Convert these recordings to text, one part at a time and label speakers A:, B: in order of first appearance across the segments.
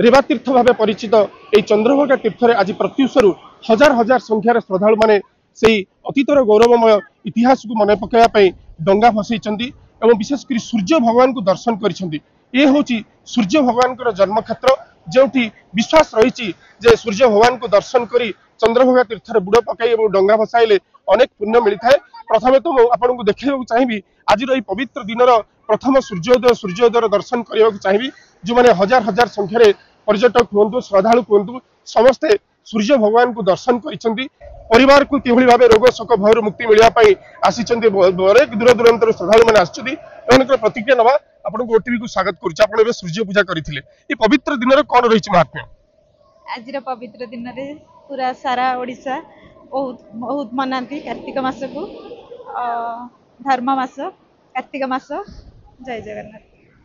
A: रेवा तीर्थ भाव परिचित यही चंद्रभागा तीर्थ में आज प्रत्युषरू हजार हजार संख्यार श्रद्धालु मैंने से अतीतर गौरवमय इतिहास को मन पकाइवाई डंगा भसई विशेषकर सूर्य भगवान को दर्शन कर सूर्य भगवान जन्म क्षेत्र जो विश्वास रही सूर्य भगवान को दर्शन कर चंद्रभागा तीर्थ बुड़ पकई डंगा भसाइले अनेक पुण्य मिलता है। प्रथम तो मुझे देखा चाहिए आज पवित्र दिन प्रथम सूर्योदय दर्शन करने को चाहिए जो मैंने हजार हजार संख्यार पर्यटक हूँ श्रद्धालु कहतु समस्ते सूर्य भगवान को दर्शन कर परिवार को किभली भाव रोग शोक भयर मुक्ति मिलवाई आसी अनेक दूर दूरांतर श्रद्धालु मैंने आसकर प्रतिक्रिया नवा आपको ओटीवी को स्वागत करुच्चे। सूर्य पूजा करते ये पवित्र दिन कौन रही महात्म्य
B: आज पवित्र दिन में पूरा सारा ओडिशा बहुत बहुत मनाती कार्तिक मास को धर्म मास कार्तिक मास जय जगन्नाथ।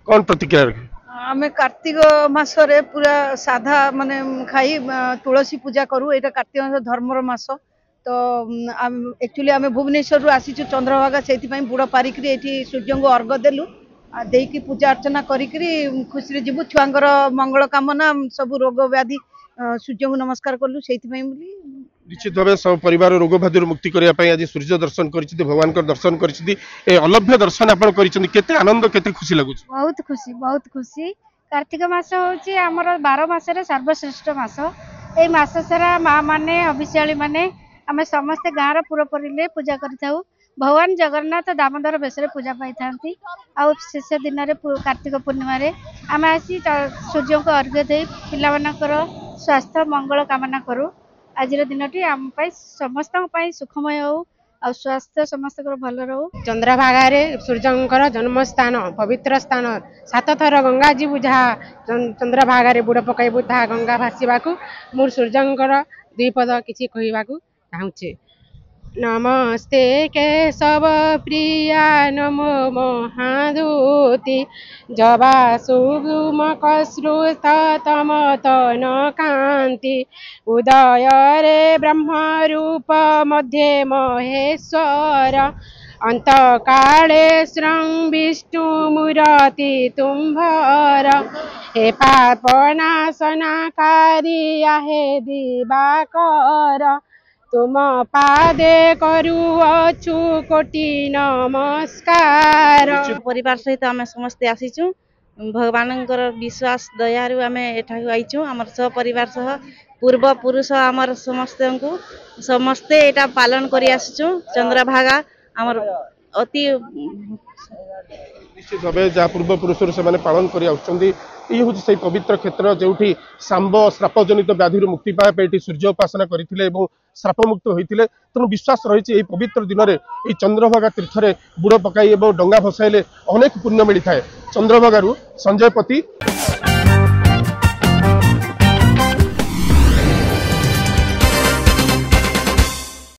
A: कौन प्रतिक्रिया रखे
C: आमे कार्तिक मासरे पूरा साधा माने खाई तुलसी पूजा करू एटा कार्तिक मास धर्मर मास तो एक्चुअली आमे भुवनेश्वर आसीचु चंद्रभागा से बुड़ पारिक सूर्य को अर्घ देलु देकी पूजा अर्चना करी खुशी जीवु छुआंकर मंगल कामना सब रोग व्याधि सूर्य को नमस्कार कलु से
A: निश्चित भाव सब परिवार रोग व्याधि मुक्ति करने आज सूर्य दर्शन कर भगवान दर्शन कर अलभ्य दर्शन आप आनंद केते खुशी लगुच
D: बहुत खुशी कार्तिक मास हूँ आमर 12 मासरे सर्वश्रेष्ठ मास ए मास सारा माँ माने अभिषाली माने आम समस्ते गाँव पुरपरी पूजा कर भगवान जगन्नाथ दामोदर बेश पूजा पाई था शेष दिन कार्तिक पूर्णिमा आम आसी सूर्य को अर्घ्य दे पिलामानकर स्वास्थ्य मंगल कामना करूँ। आज दिन टी आम समस्त सुखमय हो आ स्वास्थ्य समस्त भल रो।
E: चंद्रभागा सूर्यंकर जन्म स्थान पवित्र स्थान 7 थर गंगा जीवु जहाँ चंद्रभागा बुड़ पकईबू ता गंगा भाषा मोर सूर्यंकर 2 पद किसी कहवाकू चाहूचे। नमस्ते केशव प्रिया नमो महादूति जबा सुगुम कश्रुत तम तन कांति उदय रे ब्रह्म रूप मध्ये महेश्वर अंत काले श्रृंग विष्णु मुराति तुम्भर हे पापनाशनाकारी हे दिवाकर तुम पादे करू अछु कोटि नमस्कार।
B: परिवार सहित आम समस्ते आसीचु भगवान विश्वास दयारु आम एठा आईचु आमर सब परिवार सह पूर्व पुरुष आमर समस्ते एटा पालन करी आसीचु चंद्रभागा आमर अति
A: निश्चित भाव जहाँ पूर्व पुरुष से पालन कर ये हूँ से पवित्र क्षेत्र जो सांब श्राप जनित व्याधि मुक्ति पाए सूर्य उपासना करते श्राप मुक्त होते तेणु विश्वास रही पवित्र दिन में ये चंद्रभागा तीर्थ में बुड़ पकाई डंगा भसाइले अनेक पुण्य मिलता है। चंद्रभागा संजय पति।